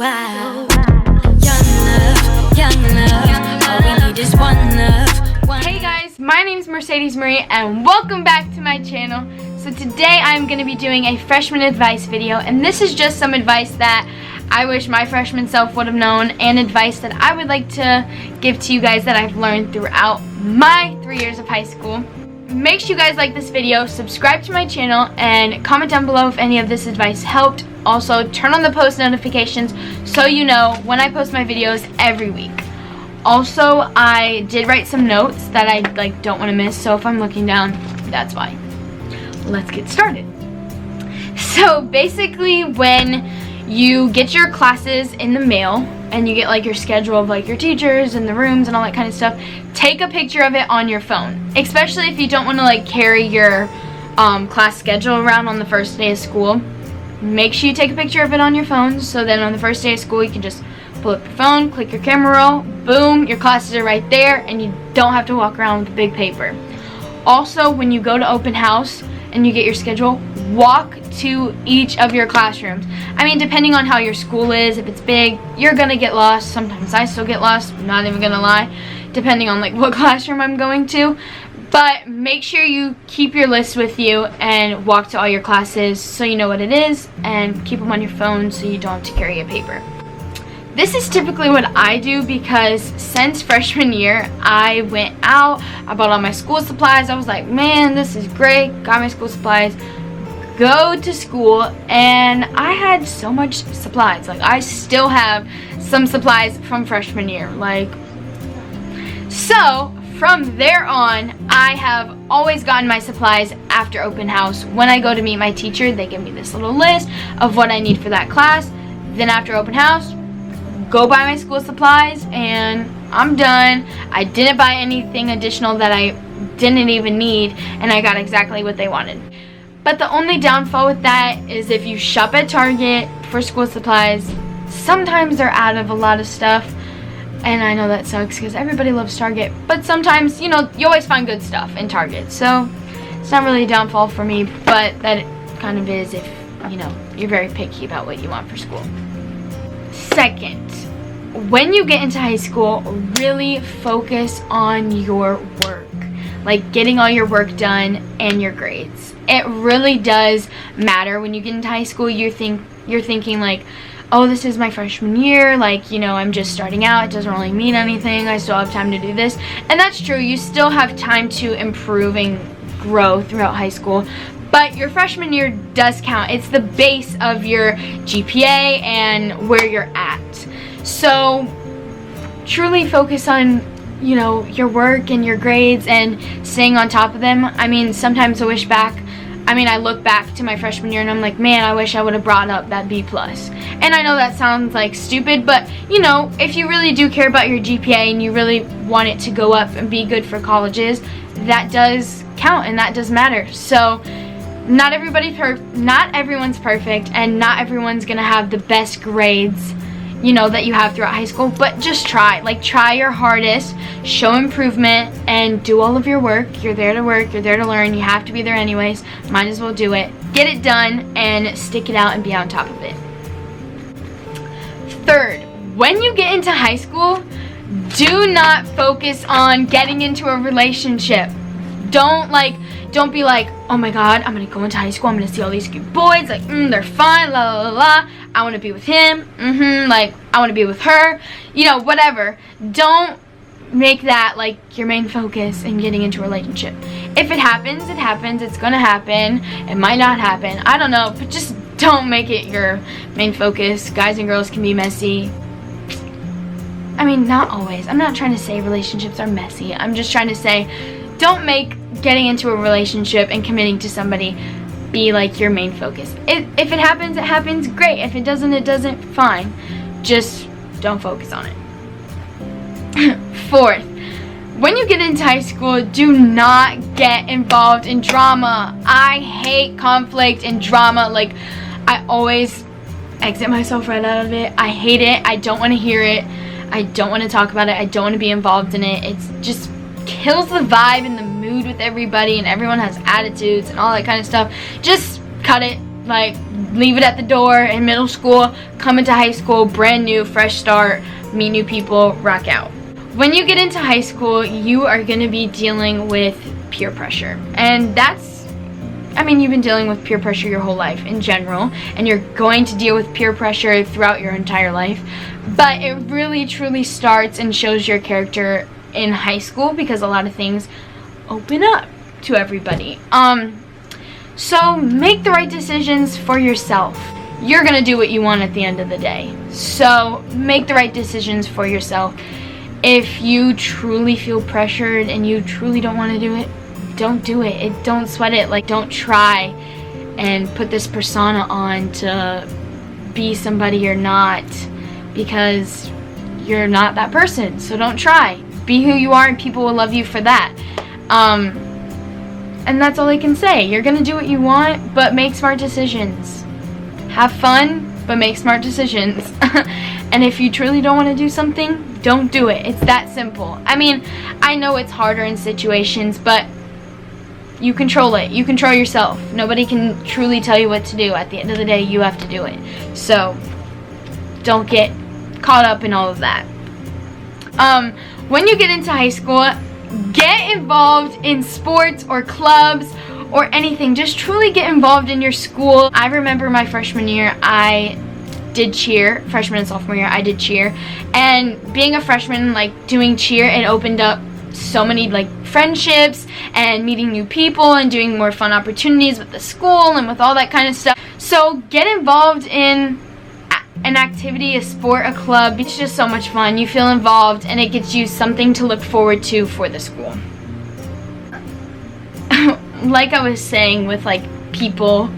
wild. Young love, all we need is one love. Hey guys, my name is Mercedes Marie and welcome back to my channel. So today I'm going to be doing a freshman advice video, and this is just some advice that I wish my freshman self would have known, and advice that I would like to give to you guys that I've learned throughout my 3 years of high school. Make sure you guys like this video, subscribe to my channel, and comment down below if any of this advice helped. Also, turn on the post notifications so you know when I post my videos every week. Also, I did write some notes that I don't want to miss, so if I'm looking down, that's why. Let's get started. So basically, when you get your classes in the mail and you get your schedule of your teachers and the rooms and all that kind of stuff, take a picture of it on your phone, especially if you don't want to carry your class schedule around on the first day of school. Make sure you take a picture of it on your phone, so then on the first day of school you can just pull up your phone, click your camera roll, boom, your classes are right there and you don't have to walk around with a big paper. Also, when you go to open house and you get your schedule, walk to each of your classrooms. I mean, depending on how your school is, if it's big, you're gonna get lost. Sometimes I still get lost, I'm not even gonna lie, depending on what classroom I'm going to. But make sure you keep your list with you and walk to all your classes so you know what it is, and keep them on your phone so you don't have to carry a paper. This is typically what I do because since freshman year, I went out, I bought all my school supplies. I was like, man, this is great, got my school supplies, go to school, and I had so much supplies. I still have some supplies from freshman year. So from there on, I have always gotten my supplies after open house. When I go to meet my teacher, they give me this little list of what I need for that class. Then after open house, go buy my school supplies and I'm done. I didn't buy anything additional that I didn't even need, and I got exactly what they wanted. But the only downfall with that is if you shop at Target for school supplies, sometimes they're out of a lot of stuff. And I know that sucks because everybody loves Target, but sometimes, you always find good stuff in Target. So it's not really a downfall for me, but that kind of is if, you're very picky about what you want for school. Second, when you get into high school, really focus on your work. Getting all your work done and your grades. It really does matter when you get into high school. You're thinking oh, this is my freshman year, I'm just starting out, it doesn't really mean anything, I still have time to do this. And that's true, you still have time to improve and grow throughout high school, but your freshman year does count. It's the base of your GPA and where you're at. So truly focus on your work and your grades and staying on top of them. I mean, sometimes I look back to my freshman year and I'm like, man, I wish I would have brought up that B+. And I know that sounds stupid, but if you really do care about your GPA and you really want it to go up and be good for colleges, that does count and that does matter. So not everyone's perfect, and not everyone's gonna have the best grades that you have throughout high school, but just try. Try your hardest, show improvement, and do all of your work. You're there to work, you're there to learn, you have to be there anyways. Might as well do it. Get it done and stick it out and be on top of it. Third, when you get into high school, do not focus on getting into a relationship. Don't be oh my god, I'm gonna go into high school, I'm gonna see all these cute boys, they're fun, la la la, I wanna be with him, I wanna be with her, whatever. Don't make that your main focus in getting into a relationship. If it happens, it happens, it's gonna happen, it might not happen, I don't know, but just don't make it your main focus. Guys and girls can be messy. I mean, not always. I'm not trying to say relationships are messy. I'm just trying to say, don't make getting into a relationship and committing to somebody be your main focus. If it happens, great. If it doesn't, fine. Just don't focus on it. Fourth, when you get into high school, do not get involved in drama. I hate conflict and drama. I always exit myself right out of it. I hate it. I don't want to hear it. I don't want to talk about it. I don't want to be involved in it. It's just kills the vibe and the mood with everybody, and everyone has attitudes and all that kind of stuff. Just cut it. like leave it at the door in middle school, come into high school, brand new, fresh start, meet new people, rock out. When you get into high school, you are going to be dealing with peer pressure. And that's, I mean, you've been dealing with peer pressure your whole life in general, and you're going to deal with peer pressure throughout your entire life. But it really truly starts and shows your character in high school, because a lot of things open up to everybody. So make the right decisions for yourself. You're going to do what you want at the end of the day. So make the right decisions for yourself. If you truly feel pressured and you truly don't want to do it, don't do it. Don't sweat it. Like, don't try and put this persona on to be somebody you're not, because you're not that person. So don't try. Be who you are, and people will love you for that. And that's all I can say. You're gonna do what you want, but make smart decisions. Have fun, but make smart decisions. And if you truly don't want to do something, don't do it. It's that simple. I mean, I know it's harder in situations, but you control it. You control yourself. Nobody can truly tell you what to do. At the end of the day, you have to do it. So don't get caught up in all of that. When you get into high school, get involved in sports or clubs or anything. Just truly get involved in your school. I remember my freshman year, I did cheer. Freshman and sophomore year, I did cheer. And being a freshman, like doing cheer, it opened up so many like friendships and meeting new people and doing more fun opportunities with the school and with all that kind of stuff. So get involved in an activity, a sport, a club. It's just so much fun. You feel involved, and it gets you something to look forward to for the school. Like I was saying, with like people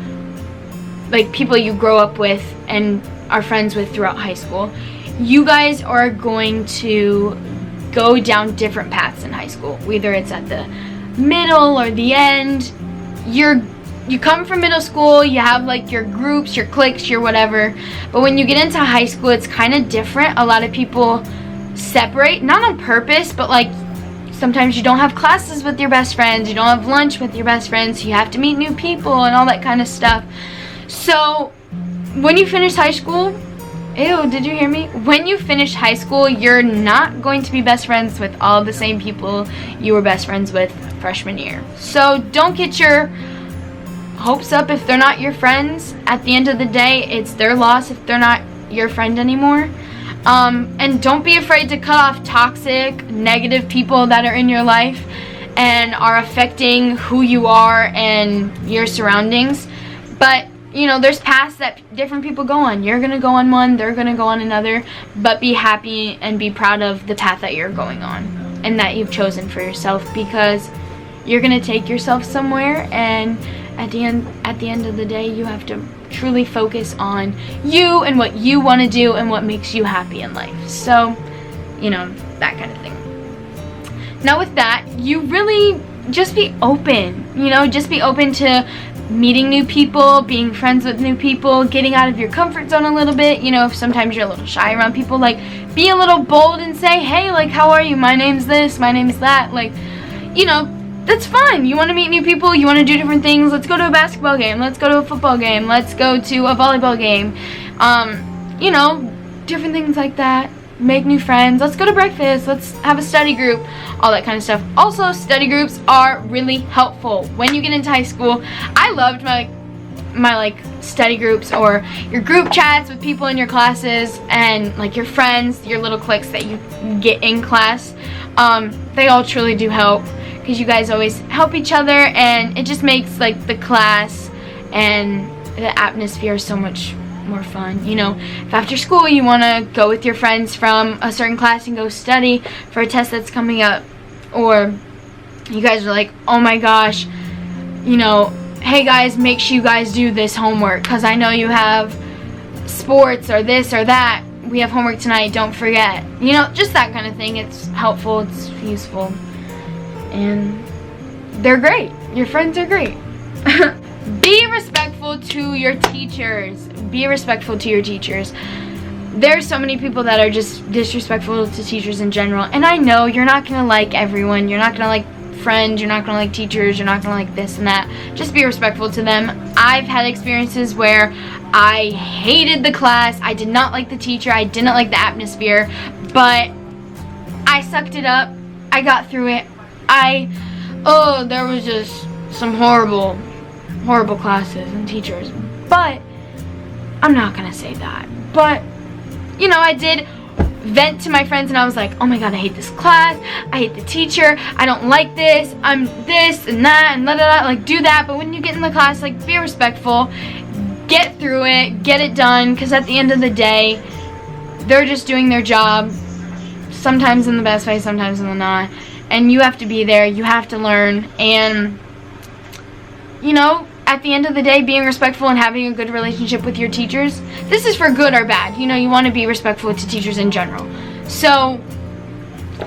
you grow up with and are friends with throughout high school, you guys are going to go down different paths in high school. Whether it's at the middle or the end, you come from middle school, you have like your groups, your cliques, your whatever. But when you get into high school, it's kind of different. A lot of people separate, not on purpose, but like sometimes you don't have classes with your best friends, you don't have lunch with your best friends, you have to meet new people and all that kind of stuff. So when you finish high school, ew, did you hear me? When you finish high school, you're not going to be best friends with all the same people you were best friends with freshman year. So don't get your hopes up if they're not your friends. At the end of the day, it's their loss if they're not your friend anymore. And don't be afraid to cut off toxic, negative people that are in your life and are affecting who you are and your surroundings. But you know, there's paths that different people go on. You're gonna go on one, they're gonna go on another, but be happy and be proud of the path that you're going on and that you've chosen for yourself, because you're gonna take yourself somewhere, and at the end of the day, you have to truly focus on you and what you want to do and what makes you happy in life. So, you know, that kind of thing. Now with that, you really just be open, you know, just be open to meeting new people, being friends with new people, getting out of your comfort zone a little bit. You know, if sometimes you're a little shy around people, like be a little bold and say, hey, like, how are you? My name's this, my name's that. Like, you know, that's fine. You want to meet new people, you want to do different things. Let's go to a basketball game, let's go to a football game, let's go to a volleyball game. You know, different things like that. Make new friends, let's go to breakfast, let's have a study group, all that kind of stuff. Also, study groups are really helpful when you get into high school. I loved my like study groups, or your group chats with people in your classes and like your friends, your little cliques that you get in class. They all truly do help, because you guys always help each other, and it just makes like the class and the atmosphere so much more fun. You know, if after school you want to go with your friends from a certain class and go study for a test that's coming up, or you guys are like, oh my gosh, you know, hey guys, make sure you guys do this homework because I know you have sports or this or that, we have homework tonight, don't forget. You know, just that kind of thing. It's helpful, it's useful, and they're great. Your friends are great. Be respectful to your teachers. Be respectful to your teachers. There's so many people that are just disrespectful to teachers in general, and I know you're not gonna like everyone. You're not gonna like friends, you're not gonna like teachers, you're not gonna like this and that. Just be respectful to them. I've had experiences where I hated the class, I did not like the teacher, I didn't like the atmosphere, but I sucked it up, I got through it. There was just some horrible classes and teachers, but I'm not gonna say that. But, you know, I did vent to my friends and I was like, oh my god, I hate this class, I hate the teacher, I don't like this, I'm this and that and like do that. But when you get in the class, like, be respectful, get through it, get it done, because at the end of the day, they're just doing their job, sometimes in the best way, sometimes in the not, and you have to be there, you have to learn. And, you know, at the end of the day, being respectful and having a good relationship with your teachers, this is for good or bad. You know, you want to be respectful to teachers in general. So,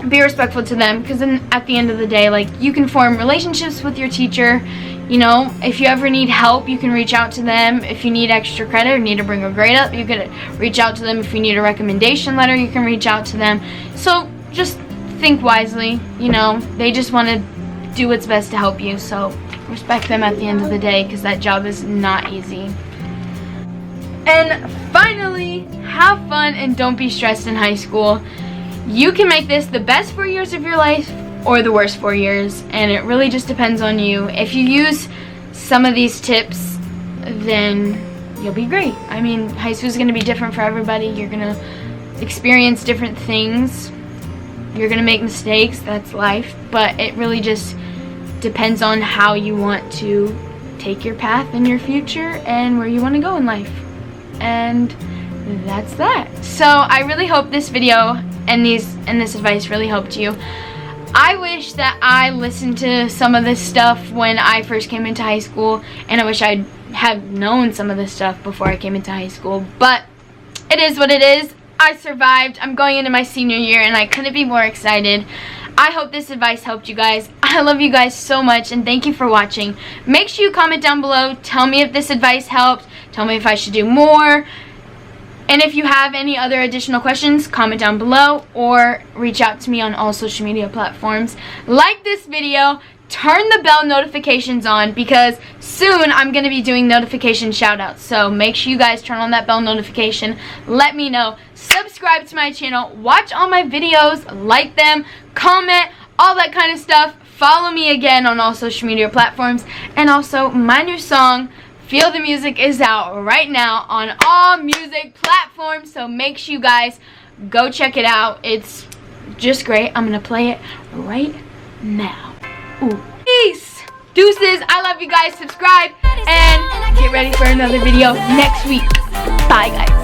be respectful to them, because then at the end of the day, like, you can form relationships with your teacher. You know, if you ever need help, you can reach out to them. If you need extra credit or need to bring a grade up, you can reach out to them. If you need a recommendation letter, you can reach out to them. So, just think wisely. You know, they just want to do what's best to help you. So, respect them at the end of the day, because that job is not easy. And finally, have fun and don't be stressed in high school. You can make this the best 4 years of your life or the worst 4 years, and it really just depends on you. If you use some of these tips, then you'll be great. I mean, high school is going to be different for everybody. You're going to experience different things. You're going to make mistakes. That's life. But it really just depends on how you want to take your path in your future and where you want to go in life. And that's that. So I really hope this video and this advice really helped you. I wish that I listened to some of this stuff when I first came into high school, and I wish I'd have known some of this stuff before I came into high school, but it is what it is. I survived. I'm going into my senior year and I couldn't be more excited. I hope this advice helped you guys. I love you guys so much, and thank you for watching. Make sure you comment down below. Tell me if this advice helped. Tell me if I should do more. And if you have any other additional questions, comment down below or reach out to me on all social media platforms. Like this video, turn the bell notifications on, because soon I'm going to be doing notification shoutouts. So make sure you guys turn on that bell notification. Let me know. Subscribe to my channel. Watch all my videos. Like them. Comment. All that kind of stuff. Follow me again on all social media platforms. And also, my new song, Feel the Music, is out right now on all music platforms. So make sure you guys go check it out. It's just great. I'm going to play it right now. Ooh. Peace. Deuces. I love you guys. Subscribe and get ready for another video next week. Bye, guys.